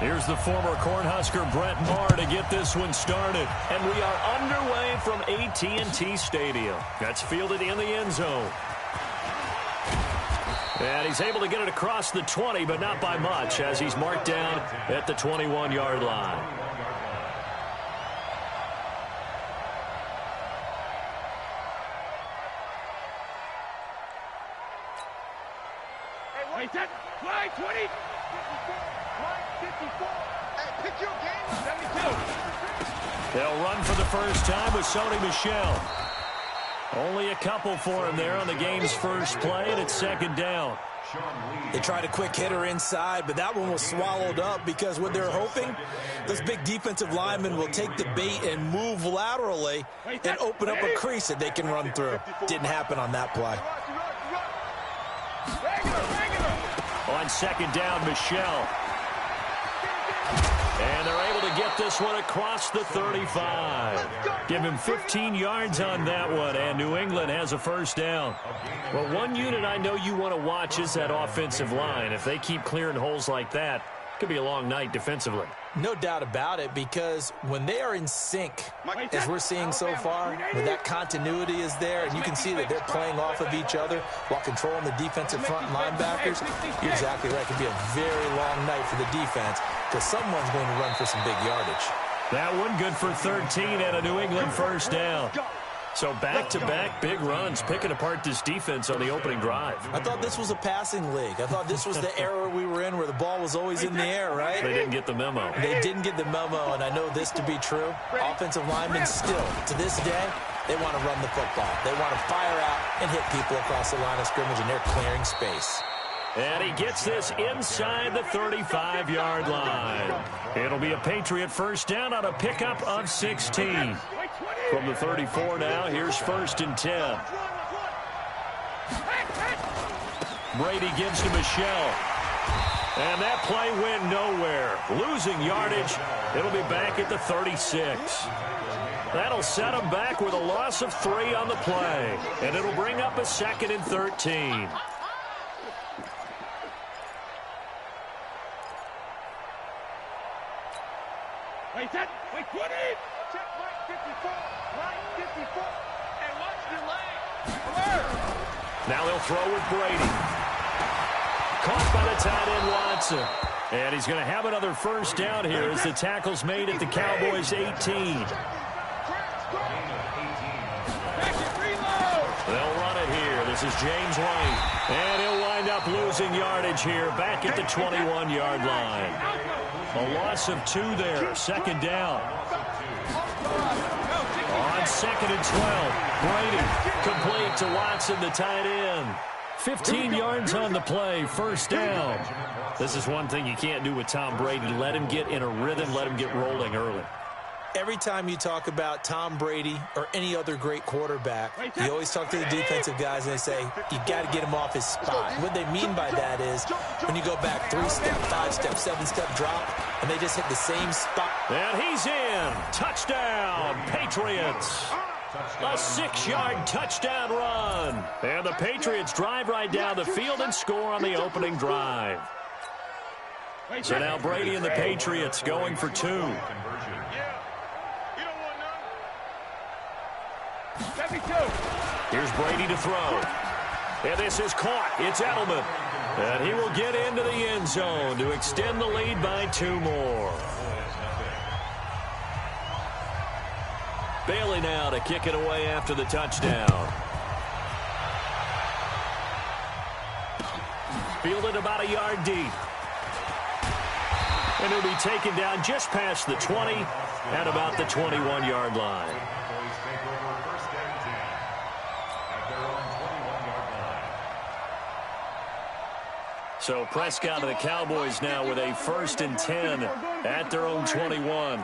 Here's the former Cornhusker Brett Maher to get this one started. And we are underway from AT&T Stadium. That's fielded in the end zone. And he's able to get it across the 20, but not by much, as he's marked down at the 21-yard line. Hey, set, fly, 20. 54. Hey, pick your game. 72. They'll run for the first time with Sony Michel. Only a couple for him there on the game's first play, and it's second down. They tried a quick hitter inside, but that one was swallowed up because what they're hoping, those big defensive linemen will take the bait and move laterally and open up a crease that they can run through. Didn't happen on that play. On second down, Michel. And they're able to get this one across the 35. Give him 15 yards on that one, and New England has a first down. Well, one unit I know you want to watch is that offensive line. If they keep clearing holes like that, it could be a long night defensively. No doubt about it, because when they are in sync, as we're seeing so far, when that continuity is there, and you can see that they're playing off of each other while controlling the defensive front linebackers, you're exactly right. It could be a very long night for the defense because someone's going to run for some big yardage. That one good for 13 and a New England first down. So back-to-back big runs, picking apart this defense on the opening drive. I thought this was a passing league. I thought this was the era we were in where the ball was always in the air, right? They didn't get the memo. They didn't get the memo, and I know this to be true. Offensive linemen still, to this day, they want to run the football. They want to fire out and hit people across the line of scrimmage, and they're clearing space. And he gets this inside the 35-yard line. It'll be a Patriot first down on a pickup of 16. From the 34 now, here's first and 10. Brady gives to Michel. And that play went nowhere. Losing yardage. It'll be back at the 36. That'll set them back with a loss of 3 on the play. And it'll bring up a second and 13. Wait, set, wait, 20. Check, Mike, 54. Line 54. And watch the lane. Now they'll throw with Brady. Caught by the tight end, Watson. And he's going to have another first down here as the tackle's made at the Cowboys' 18. They'll run it here. This is James White. And he'll wind up losing yardage here back at the 21-yard line. A loss of 2 there. Second down. On second and 12. Brady complete to Watson, the tight end. 15 yards on the play. First down. This is one thing you can't do with Tom Brady. Let him get in a rhythm. Let him get rolling early. Every time you talk about Tom Brady or any other great quarterback, you always talk to the defensive guys and they say, you got to get him off his spot. What they mean by that is when you go back 3-step, 5-step, 7-step drop, and they just hit the same spot. And he's in. Touchdown, Patriots. A 6-yard touchdown run. And the Patriots drive right down the field and score on the opening drive. So now Brady and the Patriots going for 2. Here's Brady to throw. And this is caught. It's Edelman. And he will get into the end zone to extend the lead by 2 more. Bailey now to kick it away after the touchdown. Fielded about a yard deep. And he'll be taken down just past the 20 at about the 21-yard line. So Prescott and the Cowboys now with a first and 10 at their own 21.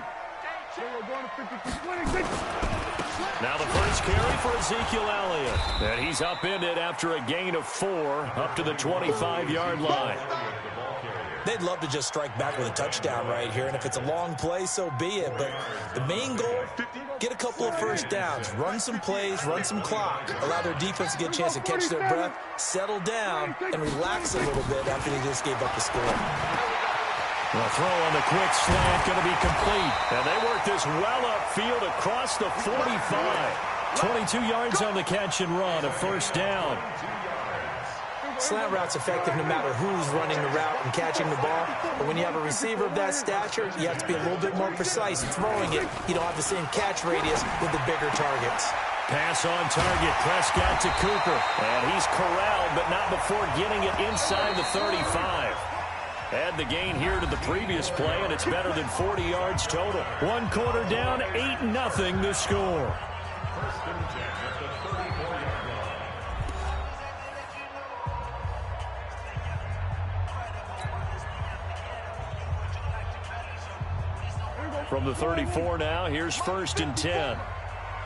Now the first carry for Ezekiel Elliott. And he's upended after a gain of 4 up to the 25-yard line. They'd love to just strike back with a touchdown right here, and if it's a long play, so be it. But the main goal, get a couple of first downs, run some plays, run some clock, allow their defense to get a chance to catch their breath, settle down, and relax a little bit after they just gave up the score. The throw on the quick slant going to be complete. And they work this well upfield across the 45. 22 yards on the catch and run, a first down. Slant route's effective no matter who's running the route and catching the ball. But when you have a receiver of that stature, you have to be a little bit more precise in throwing it. You don't have the same catch radius with the bigger targets. Pass on target. Prescott to Cooper. And he's corralled, but not before getting it inside the 35. Add the gain here to the previous play, and it's better than 40 yards total. 1 quarter down, 8-0 the score. From the 34 now, here's 1st and 10.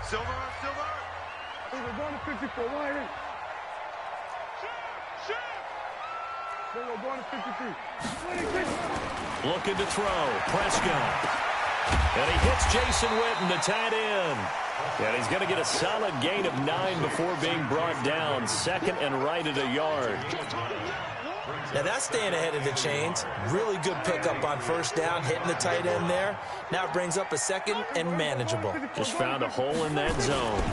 Silver. I think we're going to 54. Why ain't? We're going to 53. Looking to throw. Prescott. And he hits Jason Witten, the tight end. And he's going to get a solid gain of 9 before being brought down. 2nd and right at a yard. Now that's staying ahead of the chains. Really good pickup on 1st down, hitting the tight end there. Now it brings up a 2nd and manageable. Just found a hole in that zone.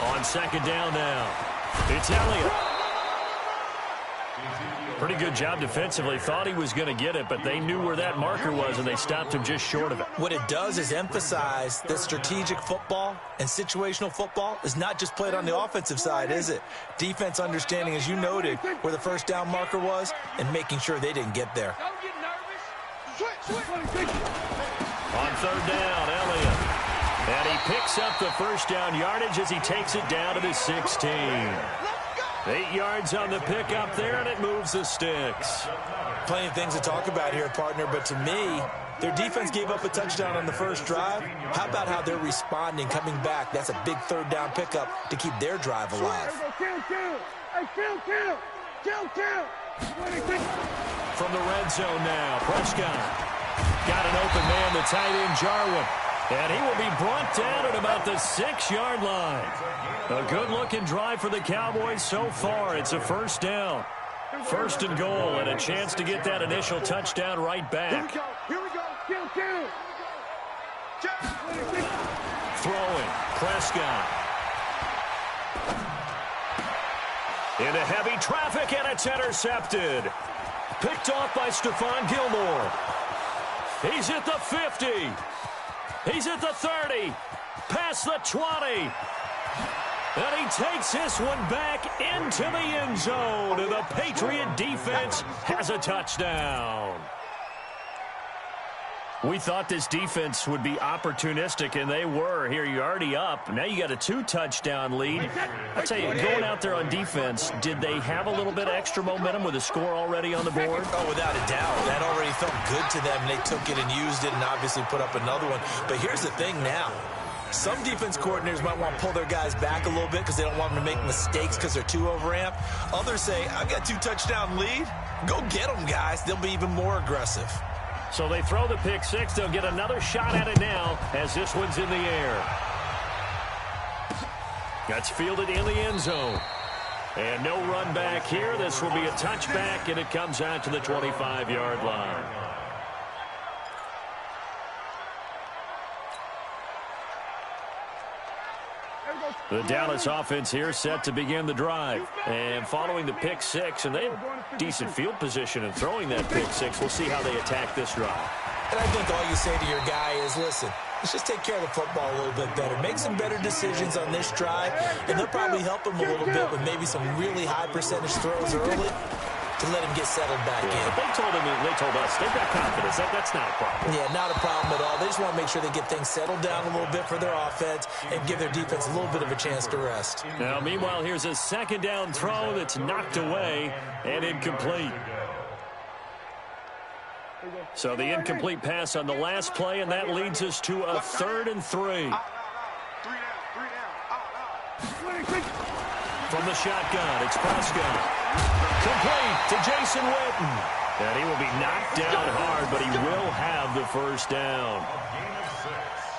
On 2nd down now. It's Elliott. Pretty good job defensively. Thought he was going to get it, but they knew where that marker was, and they stopped him just short of it. What it does is emphasize that strategic football and situational football is not just played on the offensive side, is it? Defense understanding, as you noted, where the 1st down marker was and making sure they didn't get there. Don't get nervous. On 3rd down, Elliott. And he picks up the 1st down yardage as he takes it down to the 16. 8 yards on the pickup there, and it moves the sticks. Plenty of things to talk about here, partner, but to me, their defense gave up a touchdown on the 1st drive. How about how they're responding, coming back? That's a big 3rd down pickup to keep their drive alive. From the red zone now, Prescott. Got an open man, the tight end, Jarwin. And he will be brought down at about the 6-yard line. A good-looking drive for the Cowboys so far. It's a 1st down. 1st and goal, and a chance to get that initial touchdown right back. Here we go. Throwing, Prescott. Into heavy traffic, and it's intercepted. Picked off by Stephon Gilmore. He's at the 50. He's at the 30. Past the 20. And he takes this one back into the end zone. And the Patriot defense has a touchdown. We thought this defense would be opportunistic, and they were. Here, you're already up. Now you got a 2-touchdown lead. I'll tell you, going out there on defense, did they have a little bit of extra momentum with a score already on the board? Oh, without a doubt. That already felt good to them. They took it and used it and obviously put up another one. But here's the thing now. Some defense coordinators might want to pull their guys back a little bit because they don't want them to make mistakes because they're too overamped. Others say, I've got 2-touchdown lead. Go get them, guys. They'll be even more aggressive. So they throw the pick six. They'll get another shot at it now as this one's in the air. That's fielded in the end zone. And no run back here. This will be a touchback, and it comes out to the 25-yard line. The Dallas offense here set to begin the drive. And following the pick six, and they have decent field position in throwing that pick six. We'll see how they attack this drive. And I think all you say to your guy is, listen, let's just take care of the football a little bit better. Make some better decisions on this drive, and they'll probably help him a little bit with maybe some really high percentage throws early to let him get settled back in. They told him, they told us, they've got confidence. That's not a problem. Yeah, not a problem at all. They just want to make sure they get things settled down a little bit for their offense and give their defense a little bit of a chance to rest. Now, meanwhile, here's a second down throw that's knocked away and incomplete. So the incomplete pass on the last play, and that leads us to a 3rd and 3. From the shotgun, it's Prescott. Complete to Jason Witten. And he will be knocked down hard, but he will have the first down.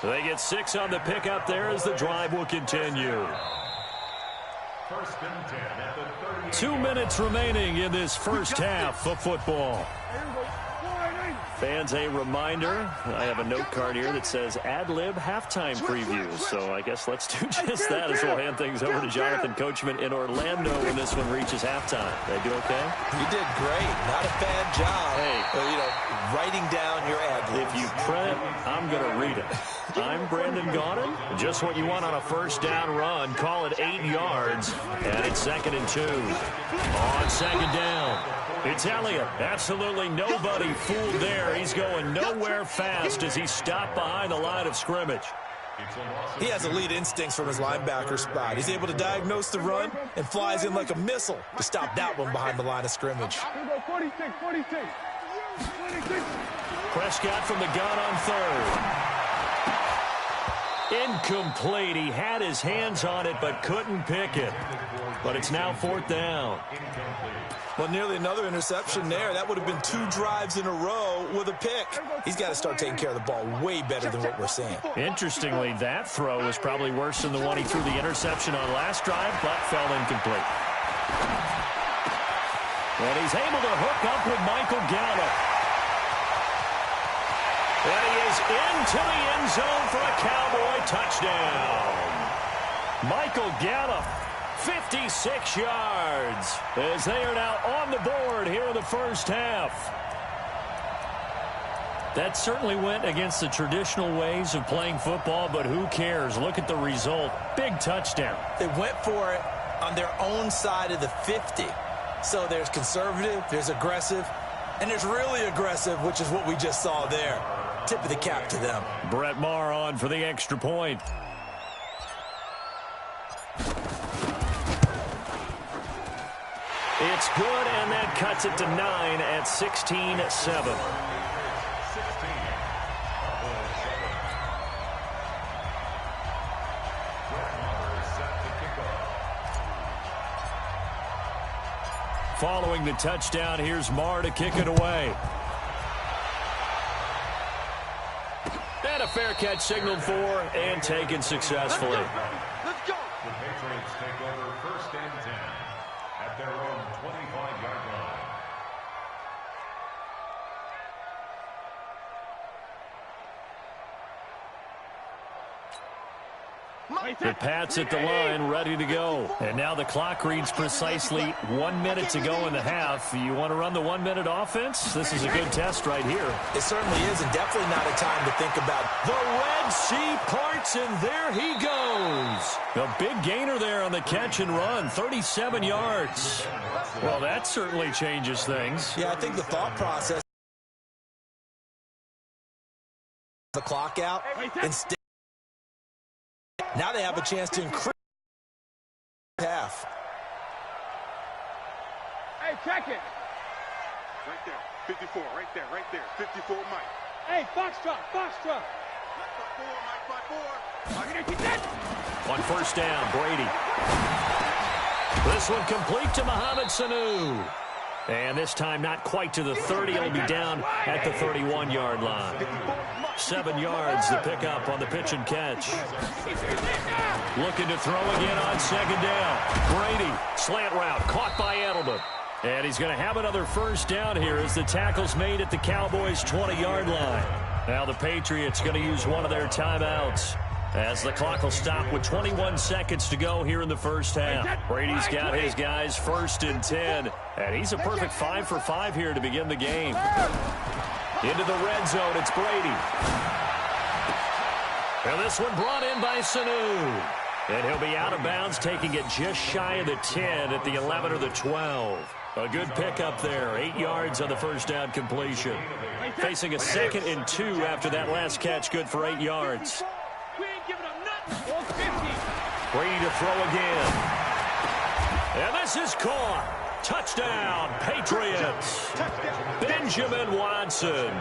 They get 6 on the pickup there as the drive will continue. 2 minutes remaining in this first half of football. Fans, a reminder, I have a note card here that says ad-lib halftime previews. So I guess let's do just that as we'll hand things over to Jonathan Coachman in Orlando when this one reaches halftime. They do okay? You did great. Not a bad job. Hey, writing down your ad-libs. If you print it, I'm going to read it. I'm Brandon Gaudin. Just what you want on a first down run. Call it 8 yards. And it's 2nd and 2. On 2nd down. It's Elliott. Absolutely nobody fooled there. He's going nowhere fast as he's stopped behind the line of scrimmage. He has elite instincts from his linebacker spot. He's able to diagnose the run and flies in like a missile to stop that one behind the line of scrimmage. 46. Prescott from the gun on 3rd. Incomplete. He had his hands on it but couldn't pick it. But it's now 4th down. Well, nearly another interception there. That would have been 2 drives in a row with a pick. He's got to start taking care of the ball way better than what we're seeing. Interestingly, that throw was probably worse than the one he threw the interception on last drive, but fell incomplete. And he's able to hook up with Michael Gallup. And he is into the end zone for a Cowboy touchdown. Michael Gallup. 56 yards as they are now on the board here in the first half. That certainly went against the traditional ways of playing football, but who cares? Look at the result. Big touchdown. They went for it on their own side of the 50. So there's conservative, there's aggressive, and there's really aggressive, which is what we just saw there. Tip of the cap to them. Brett Maher on for the extra point. It's good, and that cuts it to 9 at 16-7. Following the touchdown, here's Maher to kick it away. And a fair catch signaled for and taken successfully. Let's go. The Patriots take over 1st and 10 at their own 25-yard line. The Pats at the line, ready to go. And now the clock reads precisely 1 minute to go in the half. You want to run the 1-minute offense? This is a good test right here. It certainly is, and definitely not a time to think about. The Red Sea parts, and there he goes. A big gainer there on the catch and run, 37 yards. Well, that certainly changes things. Yeah, I think the thought process. The clock out. Instead, now they have a chance to increase half. Hey, check it. Right there, 54, right there. 54, Mike. Hey, Foxtrot. Mike by 4. On first down, Brady. This one complete to Mohamed Sanu. And this time not quite to the 30. It'll be down at the 31-yard line. 7 yards the pickup on the pitch and catch. Looking to throw again on 2nd down. Brady, slant route, caught by Edelman. And he's going to have another first down here as the tackle's made at the Cowboys' 20-yard line. Now the Patriots going to use one of their timeouts as the clock will stop with 21 seconds to go here in the first half. Brady's got his guys 1st and 10, and he's a perfect 5 for 5 here to begin the game. Into the red zone, it's Brady. And this one brought in by Sanu. And he'll be out of bounds, taking it just shy of the 10 at the 11 or the 12. A good pickup there, 8 yards on the first down completion. Facing a 2nd and 2 after that last catch, good for 8 yards. We ain't giving up nothing. 50. Brady to throw again. And this is caught. Touchdown, Patriots. Benjamin Watson.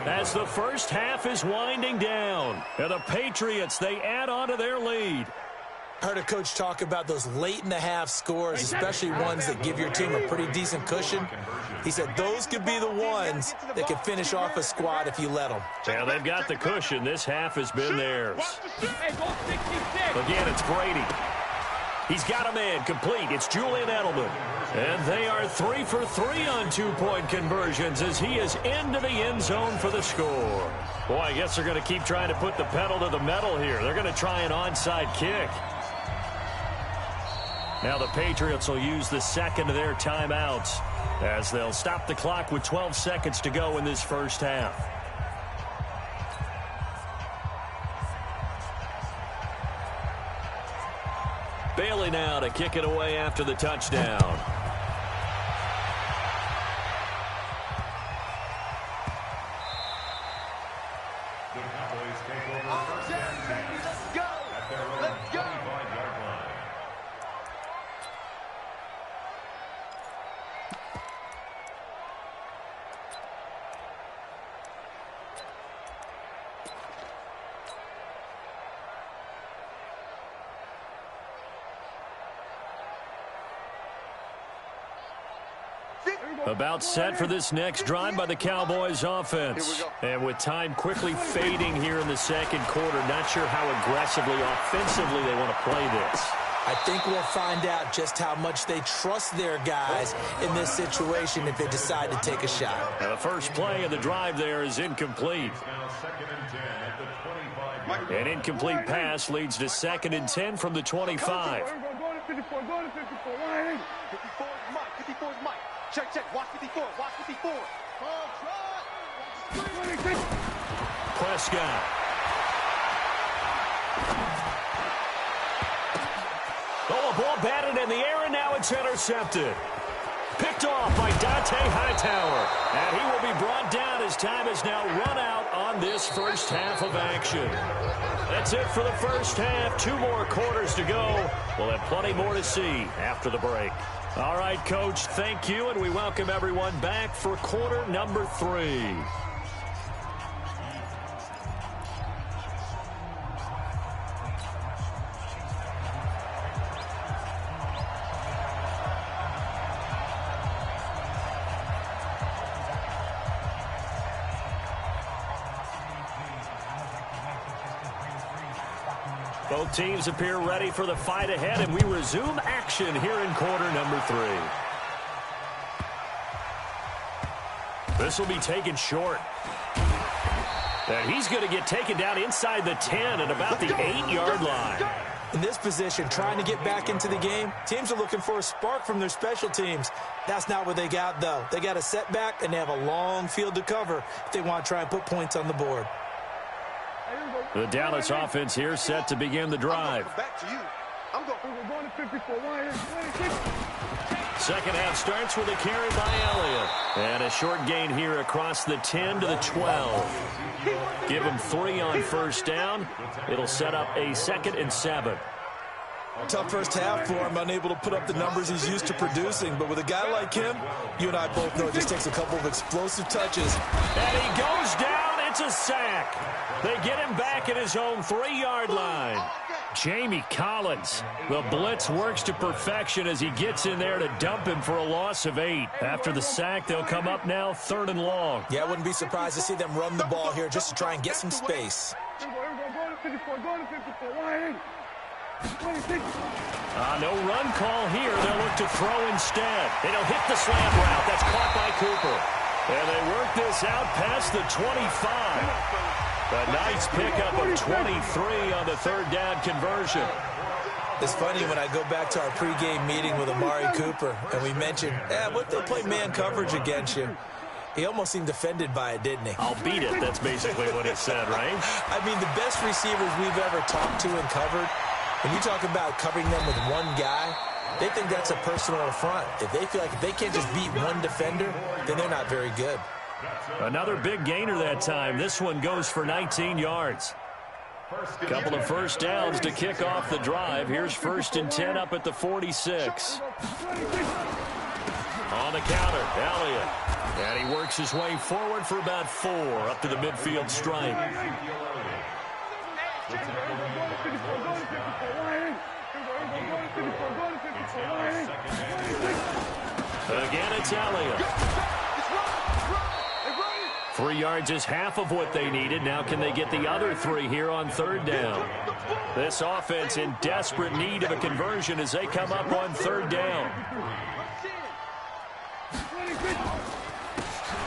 As the first half is winding down. And the Patriots, they add on to their lead. Heard a coach talk about those late-in-the-half scores, especially ones that give your team a pretty decent cushion. He said those could be the ones that could finish off a squad if you let them. Yeah, they've got the cushion. This half has been theirs. Again, it's Brady. He's got a man complete. It's Julian Edelman. And they are 3 for 3 on two-point conversions as he is into the end zone for the score. Boy, I guess they're going to keep trying to put the pedal to the metal here. They're going to try an onside kick. Now the Patriots will use the second of their timeouts as they'll stop the clock with 12 seconds to go in this first half. Bailey now to kick it away after the touchdown. About set for this next drive by the Cowboys offense. And with time quickly fading here in the second quarter, not sure how aggressively, offensively they want to play this. I think we'll find out just how much they trust their guys in this situation if they decide to take a shot. Now the first play of the drive there is incomplete. An incomplete pass leads to 2nd and 10 from the 25. 54 is Mike. Check. Watch 54. Watch 54. Prescott. Oh, a ball batted in the air, and now it's intercepted. Picked off by Dante Hightower. And he will be brought down as time has now run out on this first half of action. That's it for the first half. 2 more quarters to go. We'll have plenty more to see after the break. All right, Coach, thank you, and we welcome everyone back for quarter number 3. Both teams appear ready for the fight ahead, and we resume action here in quarter number 3. This will be taken short. And he's going to get taken down inside the 10 at about the 8-yard line. In this position, trying to get back into the game, teams are looking for a spark from their special teams. That's not what they got, though. They got a setback, and they have a long field to cover if they want to try and put points on the board. The Dallas offense here set to begin the drive. Back to you. I'm going to 54. Second half starts with a carry by Elliott. And a short gain here across the 10 to the 12. Give him 3 on first down. It'll set up a 2nd and 7. Tough first half for him, unable to put up the numbers he's used to producing. But with a guy like him, you and I both know it just takes a couple of explosive touches. And he goes down. It's a sack. They get him back at his own 3-yard line. Jamie Collins. The blitz works to perfection as he gets in there to dump him for a loss of 8. After the sack, they'll come up now 3rd and long. Yeah, I wouldn't be surprised to see them run the ball here just to try and get some space. No run call here. They'll look to throw instead. And he'll hit the slant route. That's caught by Cooper. And they work this out past the 25. A nice pickup of 23 on the 3rd down conversion. It's funny when I go back to our pregame meeting with Amari Cooper, and we mentioned, what if they play man coverage against you? He almost seemed offended by it, didn't he? I'll beat it. That's basically what he said, right? I mean, the best receivers we've ever talked to and covered, when you talk about covering them with one guy, they think that's a personal affront. If they feel like if they can't just beat one defender, then they're not very good. Another big gainer that time. This one goes for 19 yards. A couple of first downs to kick off the drive. Here's 1st and 10 up at the 46. On the counter, Elliott. And he works his way forward for about 4 up to the midfield stripe. Again, it's Elliott. 3 yards is half of what they needed. Now can they get the other 3 here on third down? This offense in desperate need of a conversion as they come up on third down.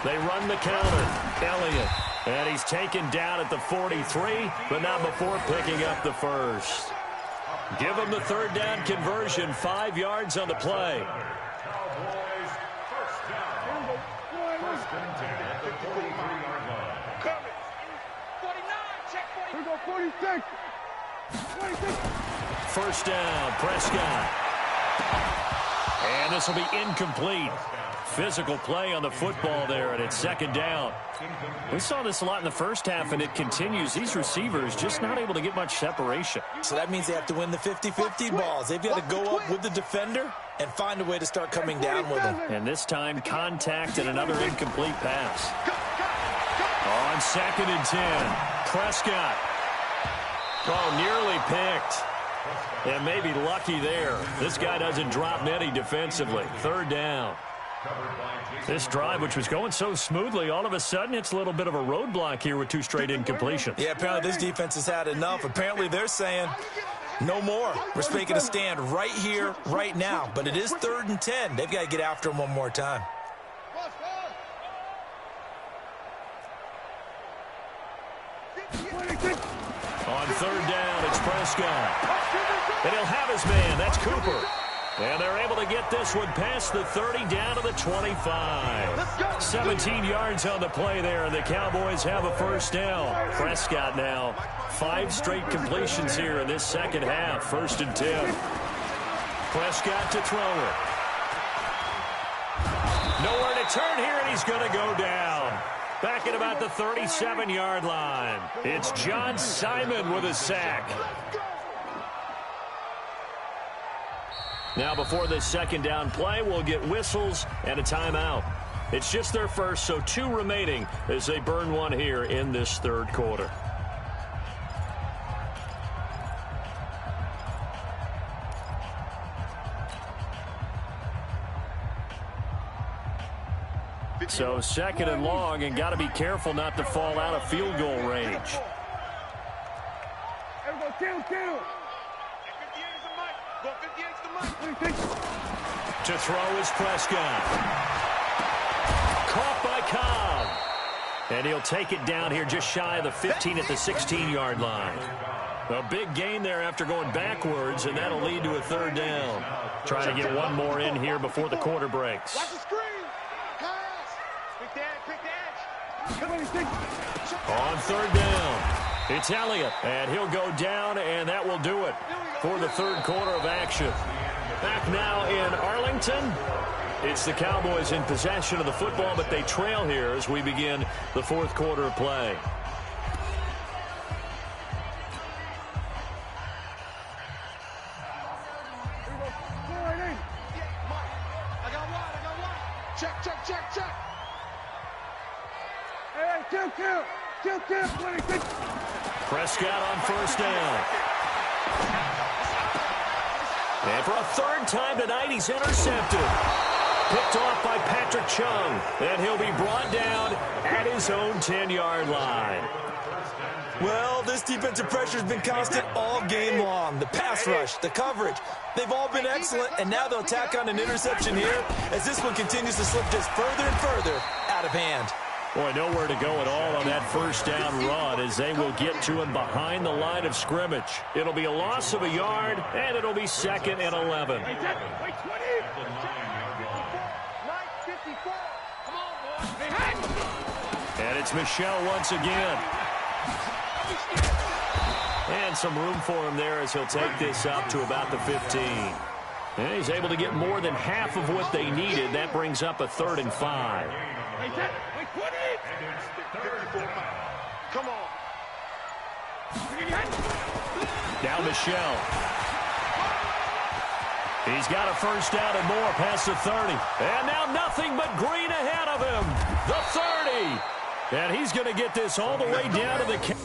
They run the counter. Elliott. And he's taken down at the 43, but not before picking up the first. Give him the third down conversion, 5 yards on the play. Cowboys first down. First and 10 at the 43-yard line. 49, check 40. Here we go, 46. 46. First down, Prescott. And this will be incomplete. Physical play on the football there, and it's second down. We saw this a lot in the first half, and it continues. These receivers just not able to get much separation. So that means they have to win the 50-50 balls. They've got to go up with the defender and find a way to start coming down with him. And this time, contact and another incomplete pass. On second and 10, Prescott. Oh, nearly picked. And maybe lucky there. This guy doesn't drop many defensively. Third down. This drive, which was going so smoothly, all of a sudden it's a little bit of a roadblock here with 2 straight incompletions. Yeah, apparently this defense has had enough. Apparently they're saying no more. We're making a stand right here, right now. But it is third and 10. They've got to get after him one more time. On third down, it's Prescott. And he'll have his man. That's Cooper. And they're able to get this one past the 30 down to the 25. 17 yards on the play there, and the Cowboys have a first down. Prescott now 5 straight completions here in this second half. First and 10. Prescott to throw it. Nowhere to turn here, and he's going to go down. Back at about the 37-yard line. It's John Simon with a sack. Now before this second down play, we'll get whistles and a timeout. It's just their first, so 2 remaining as they burn one here in this third quarter. So second and long, and got to be careful not to fall out of field goal range. To throw is Prescott. Caught by Cobb. And he'll take it down here just shy of the 15 at the 16-yard line. A big gain there after going backwards, and that'll lead to a third down. Trying to get one more in here before the quarter breaks. Watch the screen. Pass. Quick dash. On third down, it's Elliott, and he'll go down, and that will do it for the third quarter of action. Back now in Arlington. It's the Cowboys in possession of the football, but they trail here as we begin the fourth quarter of play. I got one. Check. Hey, kill. 26. Prescott on first down. And for a third time tonight, he's intercepted. Picked off by Patrick Chung. And he'll be brought down at his own 10-yard line. Well, this defensive pressure has been constant all game long. The pass rush, the coverage, they've all been excellent, and now they'll tack on an interception here as this one continues to slip just further and further out of hand. Boy, nowhere to go at all on that first down run as they will get to him behind the line of scrimmage. It'll be a loss of a yard, and it'll be second and 11. Wait, 20. 9:54. Come on, boys. And it's Michel once again. And some room for him there as he'll take this up to about the 15. And he's able to get more than half of what they needed. That brings up a 3rd and 5. Come on. Now Michel. He's got a first down and more past the 30. And now nothing but green ahead of him. The 30. And he's going to get this all the way down to the...